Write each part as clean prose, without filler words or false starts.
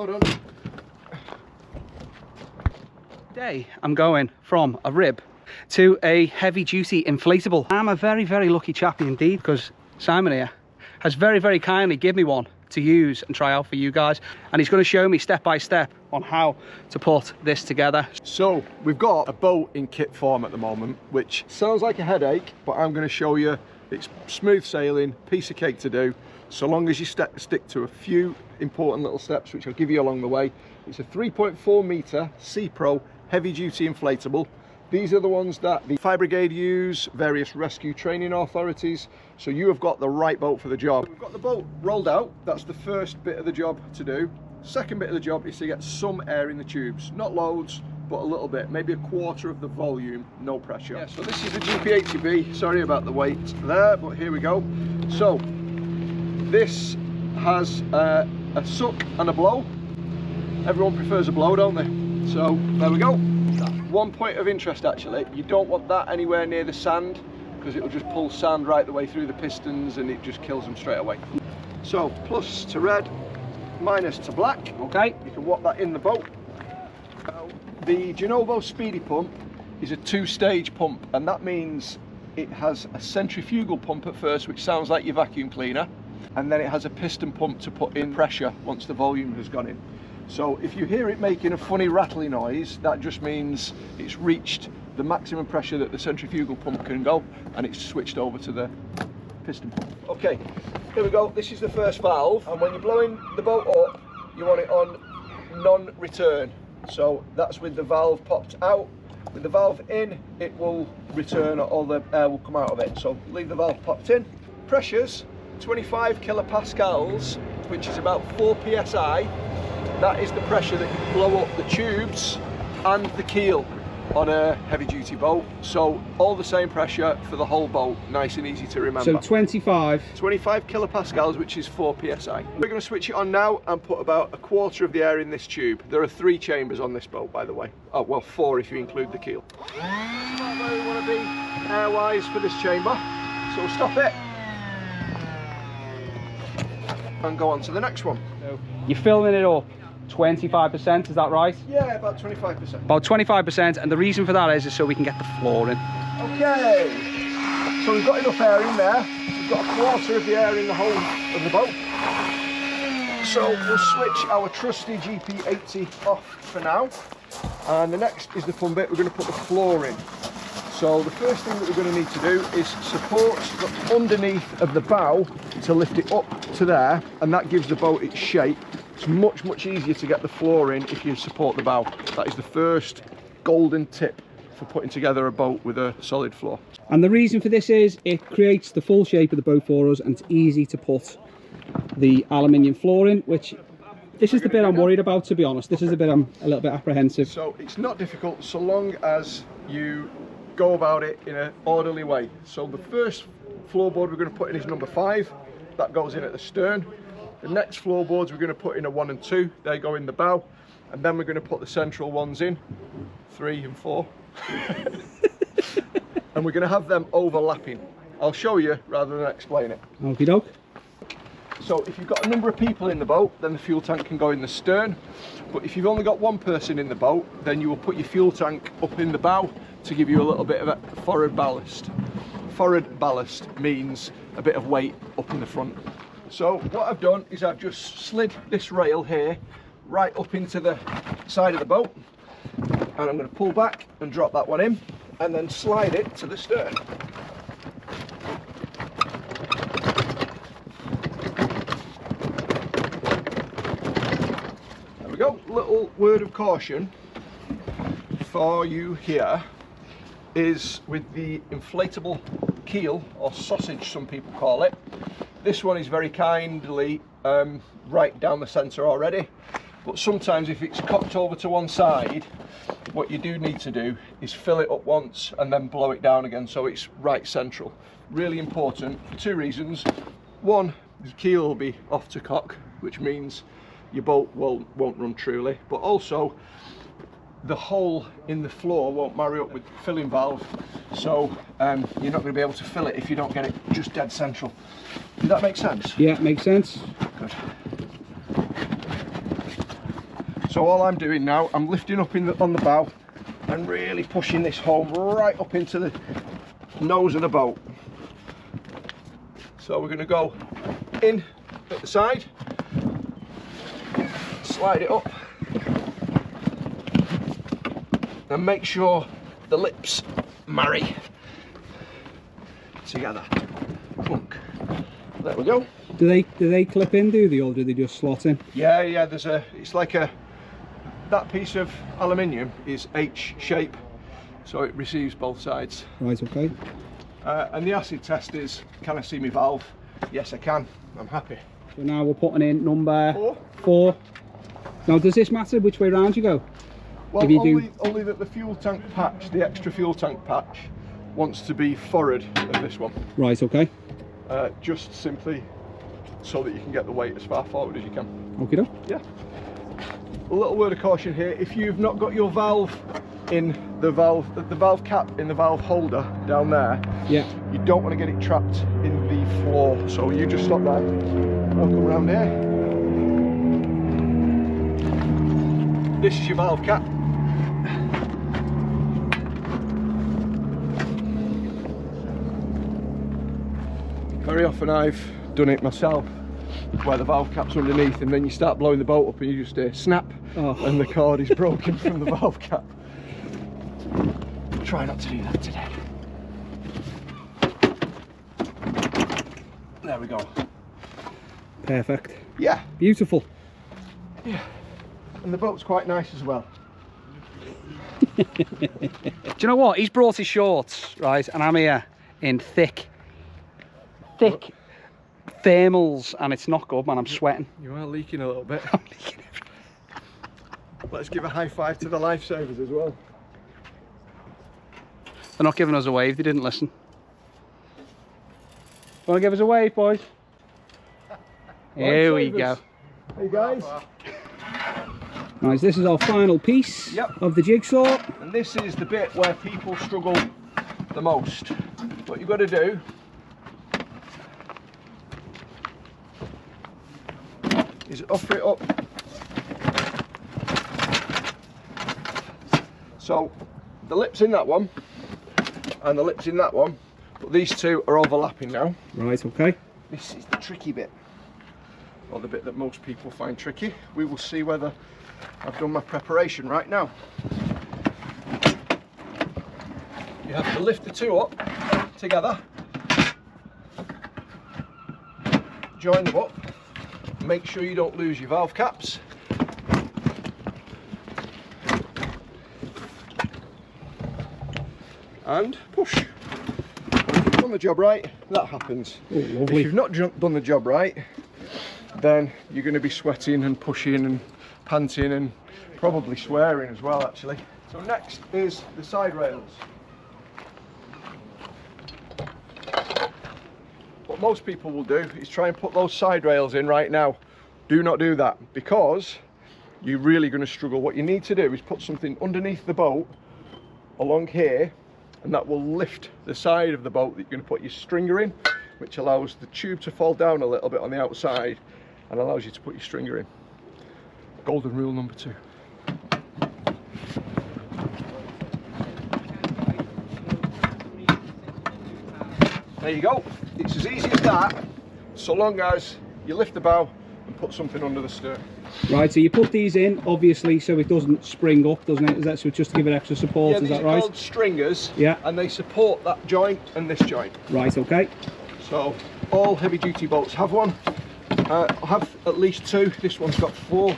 hold on. Today I'm going from a rib to a heavy duty inflatable. I'm a very, very lucky chappy indeed, because Simon here has very, very kindly given me one to use and try out for you guys, and he's going to show me step by step on how to put this together. So we've got a boat in kit form at the moment, which sounds like a headache, but I'm going to show you it's smooth sailing, piece of cake to do, so long as you stick to a few important little steps which I'll give you along the way. It's a 3.4 meter Seapro heavy duty inflatable. These are the ones that the fire brigade use, various rescue training authorities, so you have got the right boat for the job. We've got the boat rolled out. That's the first bit of the job to do. Second bit of the job is to get some air in the tubes, not loads, but a little bit, maybe a quarter of the volume, no pressure. Yeah, so this is the GP80B, sorry about the weight there, but here we go. So this has a suck and a blow. Everyone prefers a blow, don't they? So there we go. One point of interest actually, you don't want that anywhere near the sand, because it'll just pull sand right the way through the pistons and it just kills them straight away. So plus to red, minus to black. Okay, you can whop that in the boat. The Genovo Speedy pump is a two-stage pump, and that means it has a centrifugal pump at first, which sounds like your vacuum cleaner, and then it has a piston pump to put in pressure once the volume has gone in. So if you hear it making a funny rattling noise, that just means it's reached the maximum pressure that the centrifugal pump can go, and it's switched over to the piston pump. Okay, here we go. This is the first valve, and when you're blowing the boat up, you want it on non-return. So that's with the valve popped out. With the valve in, it will return, or all the air will come out of it. So leave the valve popped in. Pressures, 25 kilopascals, which is about 4 psi. That is the pressure that you blow up the tubes and the keel on a heavy duty boat. So all the same pressure for the whole boat, nice and easy to remember. So 25 kilopascals, which is 4 psi. We're going to switch it on now and put about a quarter of the air in this tube. There are 3 chambers on this boat, by the way. Oh, well, 4 if you include the keel. Not where we want to be air-wise for this chamber, so we'll stop it and go on to the next one. So you're filling it up 25%, is that right? Yeah, about 25%. About 25%, and the reason for that is so we can get the floor in. Okay, so we've got enough air in there. We've got a quarter of the air in the whole of the boat. So we'll switch our trusty GP80 off for now. And the next is the fun bit, we're going to put the floor in. So the first thing that we're going to need to do is support the underneath of the bow to lift it up to there, and that gives the boat its shape. It's much, much easier to get the floor in if you support the bow. That is the first golden tip for putting together a boat with a solid floor. And the reason for this is it creates the full shape of the boat for us, and it's easy to put the aluminium floor in, which this is the bit I'm worried about, to be honest. This is the bit I'm a little bit apprehensive. So it's not difficult so long as you go about it in an orderly way. So the first floorboard we're going to put in is number 5. That goes in at the stern. The next floorboards we're going to put in are 1 and 2. They go in the bow, and then we're going to put the central ones in, 3 and 4. And we're going to have them overlapping. I'll show you rather than explain it. Okie doke. So if you've got a number of people in the boat, then the fuel tank can go in the stern. But if you've only got one person in the boat, then you will put your fuel tank up in the bow to give you a little bit of a forward ballast. Forward ballast means a bit of weight up in the front. So what I've done is I've just slid this rail here right up into the side of the boat, and I'm going to pull back and drop that one in, and then slide it to the stern. There we go. Little word of caution for you here is with the inflatable keel, or sausage some people call it. This one is very kindly right down the centre already, but sometimes if it's cocked over to one side, what you do need to do is fill it up once and then blow it down again so it's right central. Really important for 2 reasons. One, the keel will be off to cock, which means your boat won't run truly, but also the hole in the floor won't marry up with the filling valve, so you're not going to be able to fill it if you don't get it just dead central. Does that make sense? Yeah, it makes sense. Good. So all I'm doing now, I'm lifting up on the bow and really pushing this home right up into the nose of the boat. So we're going to go in at the side, slide it up, and make sure the lips marry together. Plunk. There we go. Do they clip in, do they, or do they just slot in? Yeah, it's like that piece of aluminium is H shape, so it receives both sides. Right, okay. And the acid test is, can I see my valve? Yes, I can. I'm happy. So now we're putting in number 4. Now, does this matter which way round you go? Well, only that the fuel tank patch, the extra fuel tank patch, wants to be forward of this one. Right, okay. Just simply so that you can get the weight as far forward as you can. Okay, doke. Yeah. A little word of caution here: if you've not got your valve in the valve cap in the valve holder down there, yeah, you don't want to get it trapped in the floor. So you just stop there. I'll come around here. This is your valve cap. Very often I've done it myself, where the valve cap's underneath and then you start blowing the boat up and you just hear snap, and the cord is broken from the valve cap. Try not to do that today. There we go. Perfect. Yeah. Beautiful. Yeah. And the boat's quite nice as well. Do you know what? He's brought his shorts, right, and I'm here in thick thermals, and it's not good, man. I'm sweating. You are leaking a little bit. I'm leaking everywhere. Let's give a high five to the lifesavers as well. They're not giving us a wave, they didn't listen. Want to give us a wave, boys? Here we go. Hey guys. Right, this is our final piece of the jigsaw. And this is the bit where people struggle the most. What you've got to do is offer it up. So the lip's in that one and the lip's in that one, but these two are overlapping now. Right, okay. This is the tricky bit, or the bit that most people find tricky. We will see whether I've done my preparation right now. You have to lift the two up together, join them up, make sure you don't lose your valve caps, and push. If you've done the job right, that happens. Oh, lovely. If you've not done the job right, then you're going to be sweating and pushing and panting and probably swearing as well, actually. So next is the side rails. What most people will do is try and put those side rails in right now. Do not do that, because you're really going to struggle. What you need to do is put something underneath the boat along here, and that will lift the side of the boat that you're going to put your stringer in, which allows the tube to fall down a little bit on the outside and allows you to put your stringer in. Golden rule number 2. There you go. It's as easy as that, so long as you lift the bow and put something under the stern. Right, so you put these in, obviously, so it doesn't spring up, doesn't it? Is that so, just to give it extra support? Yeah, is that these are right? called stringers, yeah, and they support that joint and this joint. Right, okay. So all heavy duty boats have one. Have at least 2. This one's got 4,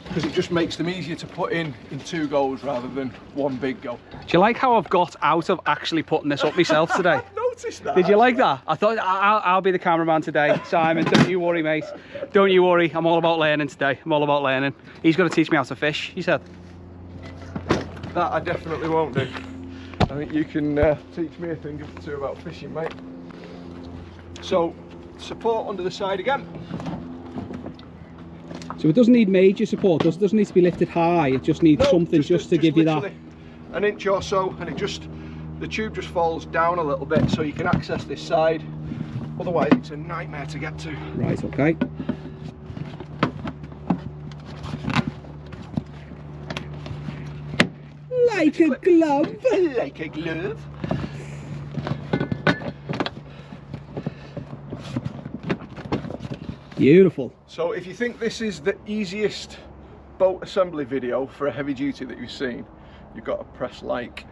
because it just makes them easier to put in 2 goes rather than one big go. Do you like how I've got out of actually putting this up myself today? I've noticed that. Did you like that? I thought I'll be the cameraman today. Simon, don't you worry, mate. Don't you worry. I'm all about learning today. I'm all about learning. He's going to teach me how to fish, he said. That I definitely won't do. I think you can teach me a thing or 2 about fishing, mate. So, support under the side again. So it doesn't need major support, it doesn't need to be lifted high, it just needs something just to give you that. An inch or so, and the tube just falls down a little bit so you can access this side. Otherwise it's a nightmare to get to. Right, okay. Like a glove. Like a glove. Beautiful. So if you think this is the easiest boat assembly video for a heavy duty that you've seen, you've got to press like,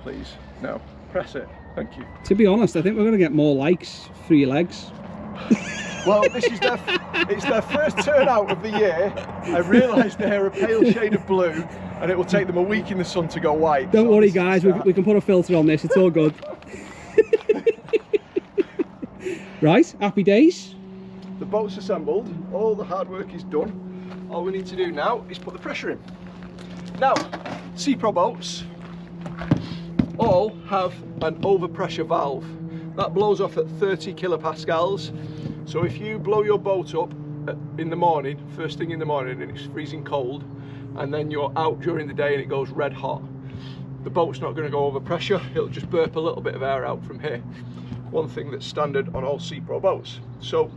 please. No, press it. Thank you. To be honest, I think we're going to get more likes for your legs. Well, this is it's their first turnout of the year. I realise they're a pale shade of blue and it will take them a week in the sun to go white. Don't worry guys, we can put a filter on this, it's all good. Right, happy days. The boat's assembled, all the hard work is done. All we need to do now is put the pressure in. Now, Seapro boats all have an overpressure valve. That blows off at 30 kilopascals. So if you blow your boat up in the morning, first thing in the morning, and it's freezing cold, and then you're out during the day and it goes red hot, the boat's not going to go over pressure, it'll just burp a little bit of air out from here. One thing that's standard on all Seapro boats. So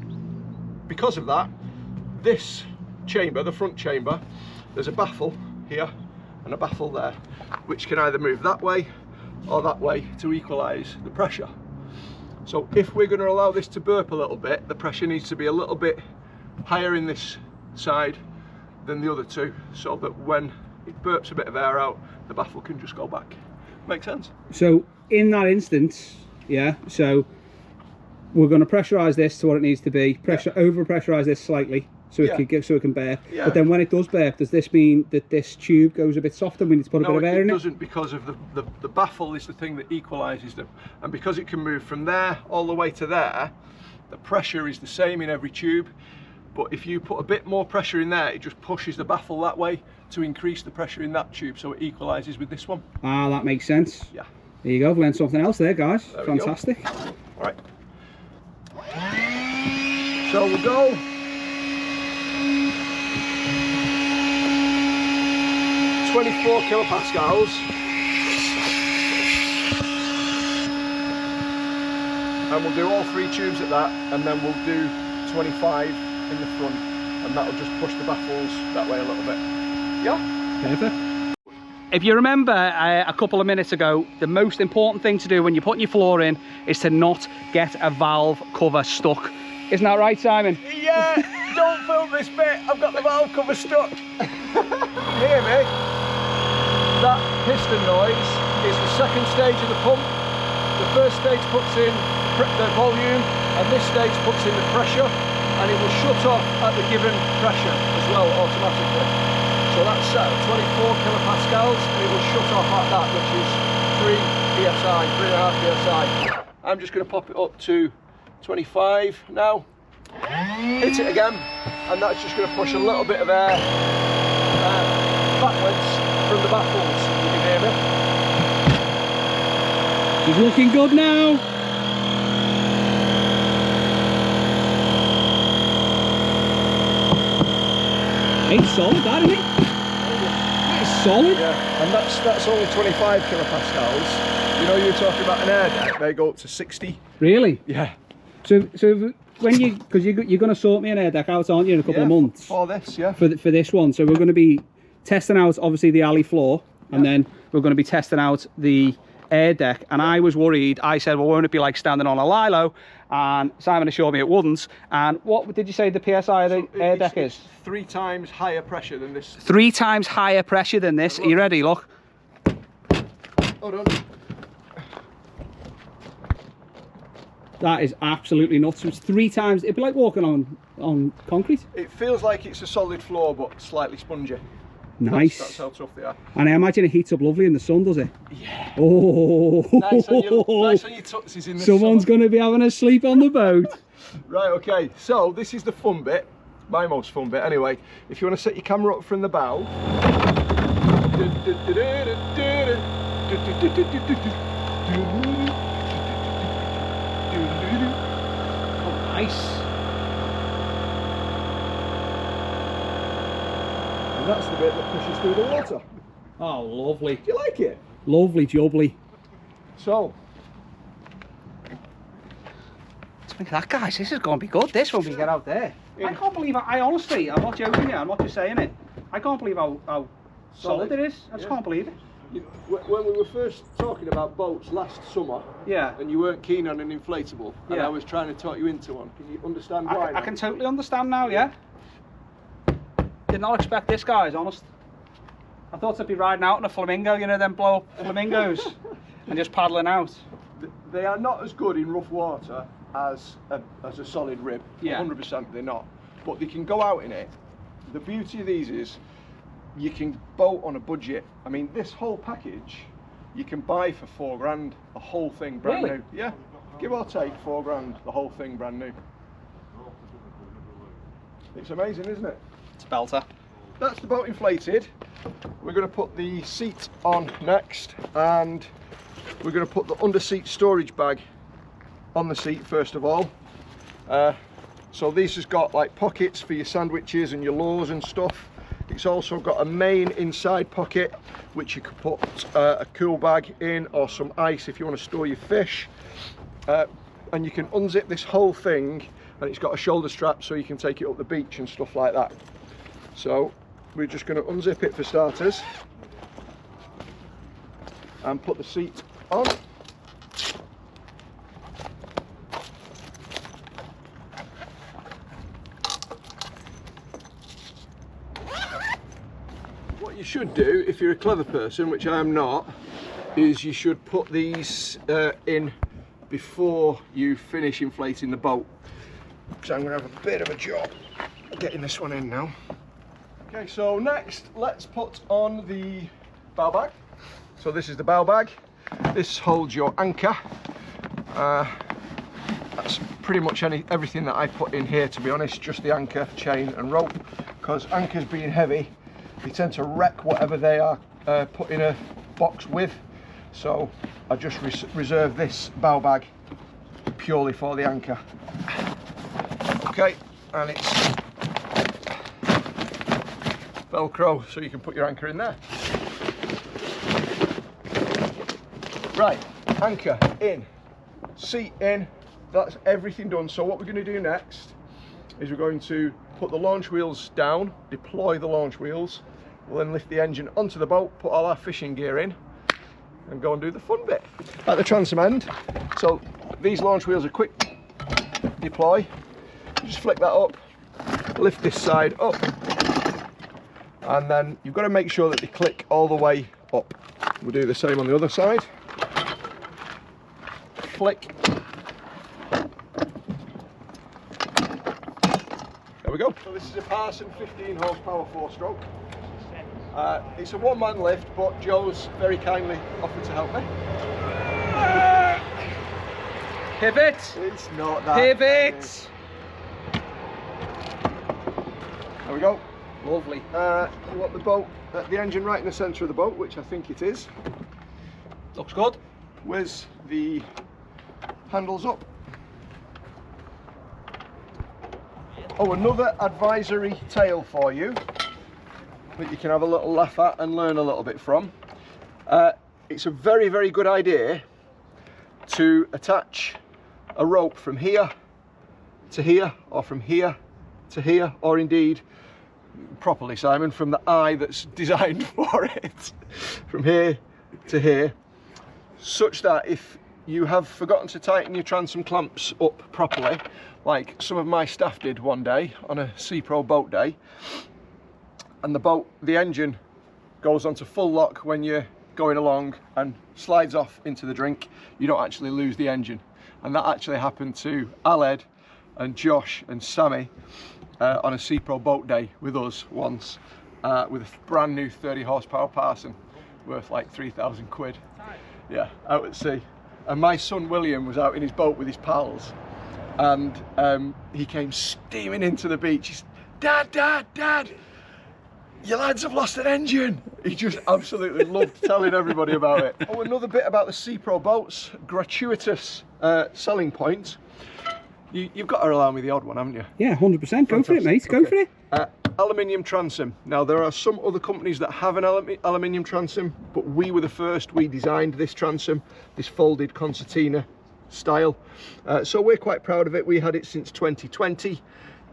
because of that, this chamber, the front chamber, there's a baffle here and a baffle there, which can either move that way or that way to equalise the pressure. So if we're going to allow this to burp a little bit, the pressure needs to be a little bit higher in this side than the other two, so that when it burps a bit of air out, the baffle can just go back. Make sense? So in that instance, yeah, so we're going to pressurise this to what it needs to be, over pressurise this slightly so it can burp. Yeah. But then when it does burp, does this mean that this tube goes a bit softer? We need to put a bit of air in it? No, it doesn't, because of the baffle is the thing that equalises them, and because it can move from there all the way to there, the pressure is the same in every tube. But if you put a bit more pressure in there, it just pushes the baffle that way to increase the pressure in that tube, so it equalises with this one. Ah, that makes sense. Yeah. There you go, I've learned something else there, guys. Fantastic. All right. So we'll go 24 kilopascals, and we'll do all three tubes at that, and then we'll do 25 in the front, and that'll just push the baffles that way a little bit. Yeah? Perfect. If you remember a couple of minutes ago, the most important thing to do when you're putting your floor in is to not get a valve cover stuck. Isn't that right, Simon? Yeah, don't film this bit, I've got the valve cover stuck. Hear me? That piston noise is the second stage of the pump. The first stage puts in the volume, and this stage puts in the pressure, and it will shut off at the given pressure as well automatically. So that's set at 24 kilopascals, and it will shut off at that, which is 3 psi, 3.5 psi. I'm just going to pop it up to 25 now. Hit it again, and that's just going to push a little bit of air backwards from the baffles, if you can hear me. He's looking good now. It's solid, that, isn't it? It's solid. Yeah, and that's only 25 kilopascals. You know, you were talking about an air deck, they go up to 60. Really? Yeah. So when because you're going to sort me an air deck out, aren't you, in a couple of months? For this, yeah. For this one, so we're going to be testing out obviously the alley floor, and then we're going to be testing out the air deck. And I was worried. I said, well, won't it be like standing on a lilo? And Simon assured me it wouldn't. And what did you say the PSI of the air deck is? 3 times higher pressure than this. 3 times higher pressure than this. Are you ready? Look. Hold on. That is absolutely nuts. It's 3 times. It'd be like walking on concrete. It feels like it's a solid floor, but slightly spongy. Nice. That's how tough they are. And I imagine it heats up lovely in the sun, does it? Yeah. Oh. Nice on your tootsies in the Someone's going to be having a sleep on the boat. Right, okay. So this is the fun bit. My most fun bit anyway. If you want to set your camera up from the bow. Oh, nice. And that's the bit that pushes through the water. Oh, lovely. Do you like it? Lovely jubbly. So. Look at that, guys. This is going to be good. This when we get out there. Yeah. I can't believe I honestly, I'm not joking here, I'm not just saying it. I can't believe how solid it is. I just can't believe it. When we were first talking about boats last summer, Yeah. and you weren't keen on an inflatable, and Yeah. I was trying to talk you into one, can you understand why? I can totally understand now, yeah. Did not expect this, guys, honest. I thought I'd be riding out on a flamingo, you know, them blow up flamingos, and just paddling out. They are not as good in rough water as a solid rib. Yeah. 100% they're not. But they can go out in it. The beauty of these is you can boat on a budget. I mean, this whole package you can buy for $4 grand, the whole thing brand Really? new. Yeah, give or take $4 grand, the whole thing brand new. It's amazing, isn't it? It's a belter. That's the boat inflated. We're going to put the seat on next, and we're going to put the under seat storage bag on the seat first of all. So this has got like pockets for your sandwiches and your lures and stuff. It's also got a main inside pocket which you could put a cool bag in, or some ice if you want to store your fish. And you can unzip this whole thing, and it's got a shoulder strap so you can take it up the beach and stuff like that. So we're just going to unzip it for starters and put the seat on. What you should do, if you're a clever person, which I am not, is you should put these in before you finish inflating the boat. So I'm going to have a bit of a job getting this one in now. Okay, so next let's put on the bow bag. So this is the bow bag. This holds your anchor. That's pretty much everything that I put in here, to be honest, just the anchor, chain and rope, because anchors being heavy, they tend to wreck whatever they are put in a box with. So I just reserve this bow bag purely for the anchor. Okay, and it's Velcro, so you can put your anchor in there. Right, anchor in, seat in, that's everything done. So what we're going to do next is we're going to put the launch wheels down, deploy the launch wheels, we'll then lift the engine onto the boat, put all our fishing gear in, and go and do the fun bit at the transom end. So these launch wheels are quick deploy. You just flick that up, lift this side up, and then you've got to make sure that they click all the way up. We'll do the same on the other side. Flick. There we go. So this is a Parson 15 horsepower 4-stroke. It's a one-man lift, but Joe's very kindly offered to help me. Pivot! It's not that. Pivot! There we go. Lovely. You want the boat, the engine right in the centre of the boat, which I think it is. Looks good. With the handles up. Oh, another advisory tale for you that you can have a little laugh at and learn a little bit from. It's a very, very good idea to attach a rope from here to here, or from here to here, or indeed, properly Simon, from the eye that's designed for it, from here to here, such that if you have forgotten to tighten your transom clamps up properly, like some of my staff did one day on a Seapro boat day, and the engine goes onto full lock when you're going along and slides off into the drink, you don't actually lose the engine. And that actually happened to Aled and Josh and Sammy on a Seapro boat day with us once, with a brand new 30 horsepower Parson worth like 3,000 quid. Yeah, out at sea. And my son William was out in his boat with his pals, and he came steaming into the beach. He said, Dad, your lads have lost an engine. He just absolutely loved telling everybody about it. Oh, another bit about the Seapro boats, gratuitous selling point. You've got to allow me the odd one, haven't you? Yeah, 100%. Go for it, mate. Go for it. Aluminium transom. Now, there are some other companies that have an aluminium transom, but we were the first. We designed this transom, this folded concertina style. So we're quite proud of it. We had it since 2020.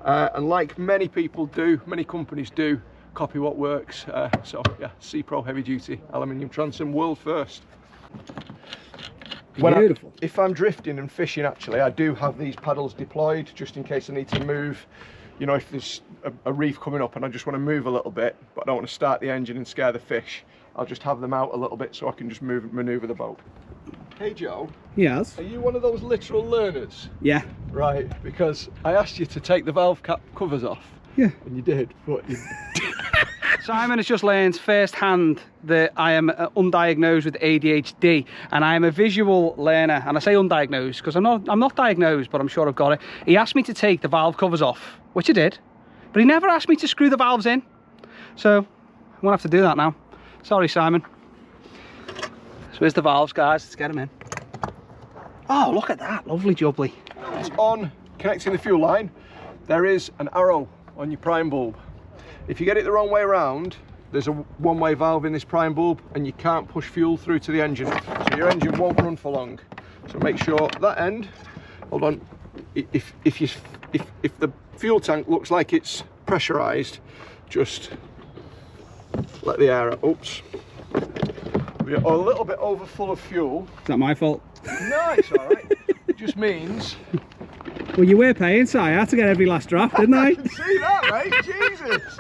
And like many people do, many companies do, copy what works. So yeah, Seapro heavy duty aluminium transom, world first. Beautiful. If I'm drifting and fishing, actually, I do have these paddles deployed just in case I need to move. You know, if there's a reef coming up and I just want to move a little bit, but I don't want to start the engine and scare the fish, I'll just have them out a little bit so I can just maneuver the boat. Hey Joe. Yes. Are you one of those literal learners? Yeah. Right, because I asked you to take the valve cap covers off. Yeah. And you did, but you... Simon has just learned firsthand that I am undiagnosed with ADHD, and I am a visual learner. And I say undiagnosed because I'm not diagnosed, but I'm sure I've got it. He asked me to take the valve covers off, which I did, but he never asked me to screw the valves in. So I'm gonna have to do that now. Sorry, Simon. So here's the valves, guys. Let's get them in. Oh, look at that, lovely jubbly. It's on connecting the fuel line. There is an arrow on your prime bulb. If you get it the wrong way around, there's a one-way valve in this prime bulb and you can't push fuel through to the engine, so your engine won't run for long. So make sure that end, hold on, if the fuel tank looks like it's pressurized, just let the air out. Oops, we're a little bit over full of fuel. Is that my fault? No, it's all right. It just means... Well, you were paying, so I had to get every last draft, didn't I? I can see that, mate. Jesus.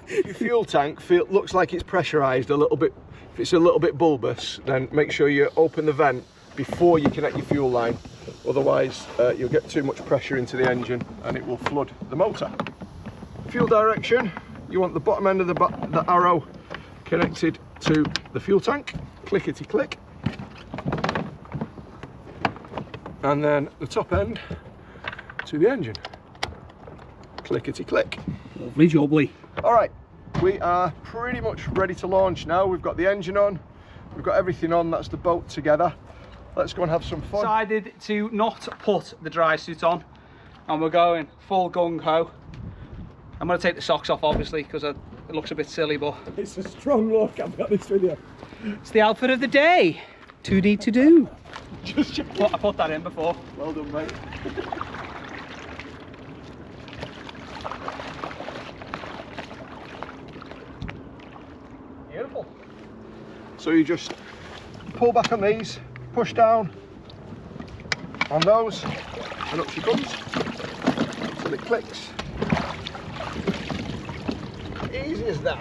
If your fuel tank looks like it's pressurized a little bit, if it's a little bit bulbous, then make sure you open the vent before you connect your fuel line. Otherwise, you'll get too much pressure into the engine and it will flood the motor. Fuel direction, you want the bottom end of the arrow connected to the fuel tank. Clickety click. And then the top end to the engine. Clickety click. Lovely jubbly. All right, we are pretty much ready to launch now. We've got the engine on, we've got everything on, that's the boat together. Let's go and have some fun. Decided to not put the dry suit on, and we're going full gung-ho. I'm going to take the socks off, obviously, because it looks a bit silly, but... It's a strong look, I'll be honest with you. It's the outfit of the day. 2D to do. Just I put that in before. well done, mate. Beautiful. So you just pull back on these, push down on those, and up she comes until it clicks. Easy as that.